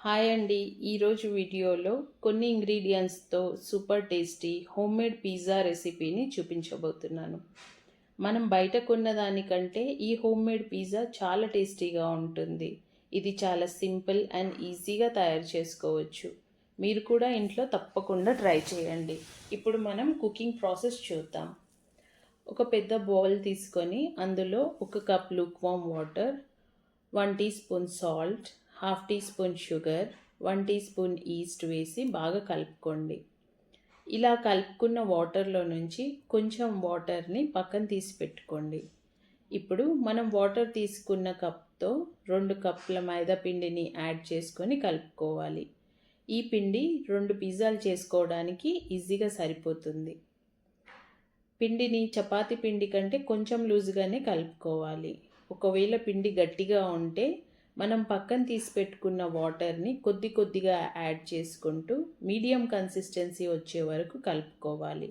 Hi అండి. ఈరోజు వీడియోలో కొన్ని ఇంగ్రీడియంట్స్తో సూపర్ టేస్టీ హోమ్మేడ్ పిజ్జా రెసిపీని చూపించబోతున్నాను. మనం బయట కొన్న దానికంటే ఈ హోమ్మేడ్ పిజ్జా చాలా టేస్టీగా ఉంటుంది. ఇది చాలా సింపుల్ అండ్ ఈజీగా తయారు చేసుకోవచ్చు. మీరు కూడా ఇంట్లో తప్పకుండా ట్రై చేయండి. ఇప్పుడు మనం కుకింగ్ ప్రాసెస్ చూద్దాం. ఒక పెద్ద బౌల్ తీసుకొని అందులో 1 cup lukewarm water, 1 teaspoon salt, half teaspoon sugar, 1 teaspoon yeast వేసి బాగా కలుపుకోండి. ఇలా కలుపుకున్న వాటర్లో నుంచి కొంచెం వాటర్ని పక్కన తీసి పెట్టుకోండి. ఇప్పుడు మనం వాటర్ తీసుకున్న కప్తో 2 కప్పుల మైదా పిండిని యాడ్ చేసుకొని కలుపుకోవాలి. ఈ పిండి 2 పిజ్జాలు చేసుకోవడానికి ఈజీగా సరిపోతుంది. పిండిని చపాతీ పిండి కంటే కొంచెం లూజ్గానే కలుపుకోవాలి. ఒకవేళ పిండి గట్టిగా ఉంటే మనం పక్కన తీసి పెట్టుకున్న వాటర్ని కొద్ది కొద్దిగా యాడ్ చేసుకుంటూ మీడియం కన్సిస్టెన్సీ వచ్చే వరకు కలుపుకోవాలి.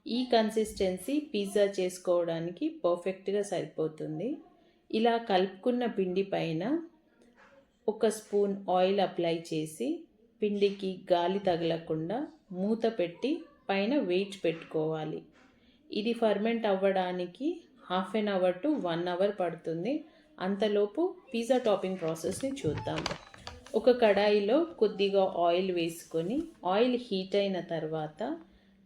ఈ కన్సిస్టెన్సీ పిజ్జా చేసుకోవడానికి పర్ఫెక్ట్గా సరిపోతుంది. ఇలా కలుపుకున్న పిండి పైన 1 స్పూన్ ఆయిల్ అప్లై చేసి పిండికి గాలి తగలకుండా మూత పెట్టి పైన వెయిట్ పెట్టుకోవాలి. ఇది ఫర్మెంట్ అవ్వడానికి half an hour to 1 hour పడుతుంది. అంతలోపు పిజ్జా టాపింగ్ ప్రాసెస్ని చూద్దాం. ఒక కడాయిలో కొద్దిగా ఆయిల్ వేసుకొని ఆయిల్ హీట్ అయిన తర్వాత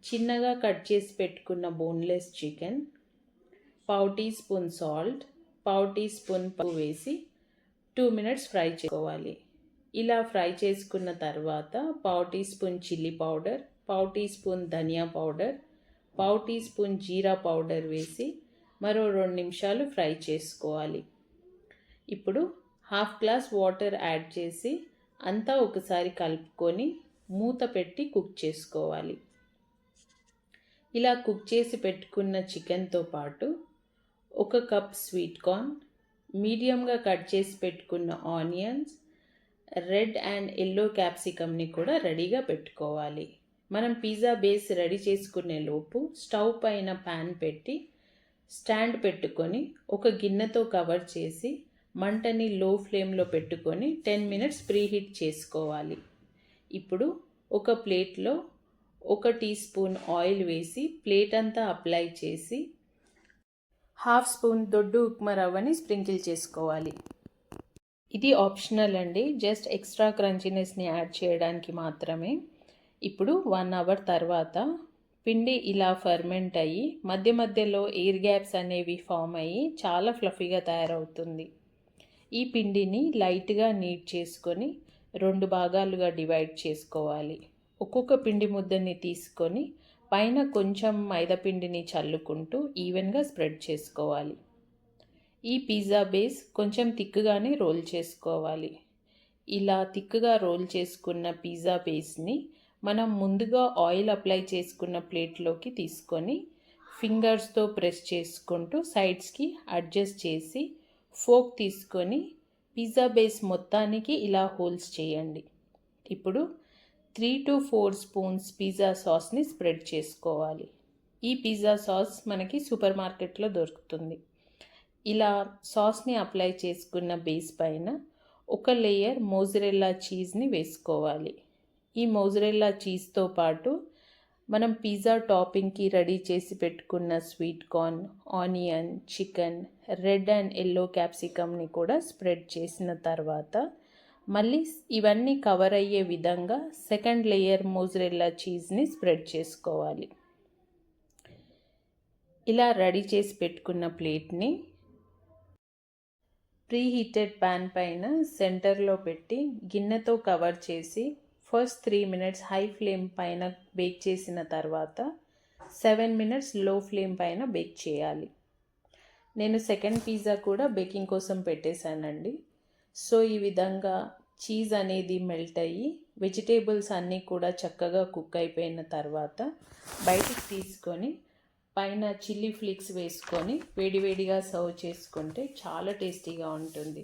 చిన్నగా కట్ చేసి పెట్టుకున్న boneless chicken, 1/2 teaspoon salt, 1/2 teaspoon పసుపు వేసి 2 మినిట్స్ ఫ్రై చేసుకోవాలి. ఇలా ఫ్రై చేసుకున్న తర్వాత 1/2 teaspoon chilli powder, 1/2 teaspoon dhania powder, 1/2 teaspoon jeera powder వేసి మరో 2 నిమిషాలు ఫ్రై చేసుకోవాలి. ఇప్పుడు హాఫ్ గ్లాస్ వాటర్ యాడ్ చేసి అంతా ఒకసారి కలుపుకొని మూత పెట్టి కుక్ చేసుకోవాలి. ఇలా కుక్ చేసి పెట్టుకున్న చికెన్తో పాటు 1 కప్ స్వీట్ కార్న్, మీడియంగా కట్ చేసి పెట్టుకున్న ఆనియన్స్, రెడ్ అండ్ ఎల్లో క్యాప్సికమ్ని కూడా రెడీగా పెట్టుకోవాలి. మనం పిజ్జా బేస్ రెడీ చేసుకునే లోపు స్టవ్ పైన ప్యాన్ పెట్టి స్టాండ్ పెట్టుకొని ఒక గిన్నెతో కవర్ చేసి మంటని లో ఫ్లేమ్లో పెట్టుకొని 10 మినిట్స్ ప్రీహీట్ చేసుకోవాలి. ఇప్పుడు ఒక ప్లేట్లో 1 టీ స్పూన్ ఆయిల్ వేసి ప్లేట్ అంతా అప్లై చేసి హాఫ్ స్పూన్ దొడ్డు ఉప్మా రవ్వని స్ప్రింకిల్ చేసుకోవాలి. ఇది ఆప్షనల్ అండి, జస్ట్ ఎక్స్ట్రా క్రంచీనెస్ని యాడ్ చేయడానికి మాత్రమే. ఇప్పుడు 1 అవర్ తర్వాత పిండి ఇలా ఫర్మెంట్ అయ్యి మధ్య మధ్యలో ఎయిర్ గ్యాప్స్ అనేవి ఫామ్ అయ్యి చాలా ఫ్లఫీగా తయారవుతుంది. ఈ పిండిని లైట్గా నీట్ చేసుకొని 2 భాగాలుగా డివైడ్ చేసుకోవాలి. ఒక్కొక్క పిండి ముద్దని తీసుకొని పైన కొంచెం మైదా పిండిని చల్లుకుంటూ ఈవెన్గా స్ప్రెడ్ చేసుకోవాలి. ఈ పిజ్జా బేస్ కొంచెం థిక్గానే రోల్ చేసుకోవాలి. ఇలా థిక్గా రోల్ చేసుకున్న పిజ్జా బేస్ని మనం ముందుగా ఆయిల్ అప్లై చేసుకున్న ప్లేట్లోకి తీసుకొని ఫింగర్స్తో ప్రెస్ చేసుకుంటూ సైడ్స్కి అడ్జస్ట్ చేసి ఫోక్ తీసుకొని పిజ్జా బేస్ మొత్తానికి ఇలా హోల్స్ చేయండి. ఇప్పుడు 3 to 4 స్పూన్స్ పిజ్జా సాస్ని స్ప్రెడ్ చేసుకోవాలి. ఈ పిజ్జా సాస్ మనకి సూపర్ మార్కెట్లో దొరుకుతుంది. ఇలా సాస్ని అప్లై చేసుకున్న బేస్ పైన 1 లేయర్ మోజరెల్లా చీజ్ని వేసుకోవాలి. ఈ మోజరెల్లా చీజ్తో పాటు మనం పిజ్జా టాపింగ్కి రెడీ చేసి పెట్టుకున్న sweet corn, onion, chicken, red and yellow క్యాప్సికమ్ని కూడా స్ప్రెడ్ చేసిన తర్వాత మళ్ళీ ఇవన్నీ కవర్ అయ్యే విధంగా 2nd లేయర్ మోజరెల్లా చీజ్ని స్ప్రెడ్ చేసుకోవాలి. ఇలా రెడీ చేసి పెట్టుకున్న ప్లేట్ని ప్రీహీటెడ్ ప్యాన్ పైన సెంటర్లో పెట్టి గిన్నెతో కవర్ చేసి ఫస్ట్ 3 మినిట్స్ హై ఫ్లేమ్ పైన బేక్ చేసిన తర్వాత 7 మినిట్స్ లో ఫ్లేమ్ పైన బేక్ చేయాలి. నేను 2nd పిజ్జా కూడా బేకింగ్ కోసం పెట్టేశానండి. సో ఈ విధంగా చీజ్ అనేది మెల్ట్ అయ్యి వెజిటేబుల్స్ అన్నీ కూడా చక్కగా కుక్ అయిపోయిన తర్వాత బయటికి తీసుకొని పైన చిల్లీ ఫ్లేక్స్ వేసుకొని వేడివేడిగా సర్వ్ చేసుకుంటే చాలా టేస్టీగా ఉంటుంది.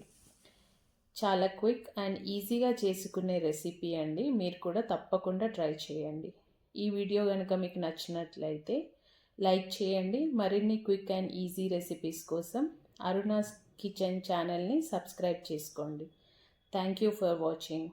చాలా క్విక్ అండ్ ఈజీగా చేసుకునే రెసిపీ అండి. మీరు కూడా తప్పకుండా ట్రై చేయండి. ఈ వీడియో కనుక మీకు నచ్చినట్లయితే లైక్ చేయండి. మరిన్ని క్విక్ అండ్ ఈజీ రెసిపీస్ కోసం అరుణాస్ కిచెన్ ఛానల్ని సబ్స్క్రైబ్ చేసుకోండి. Thank you for watching.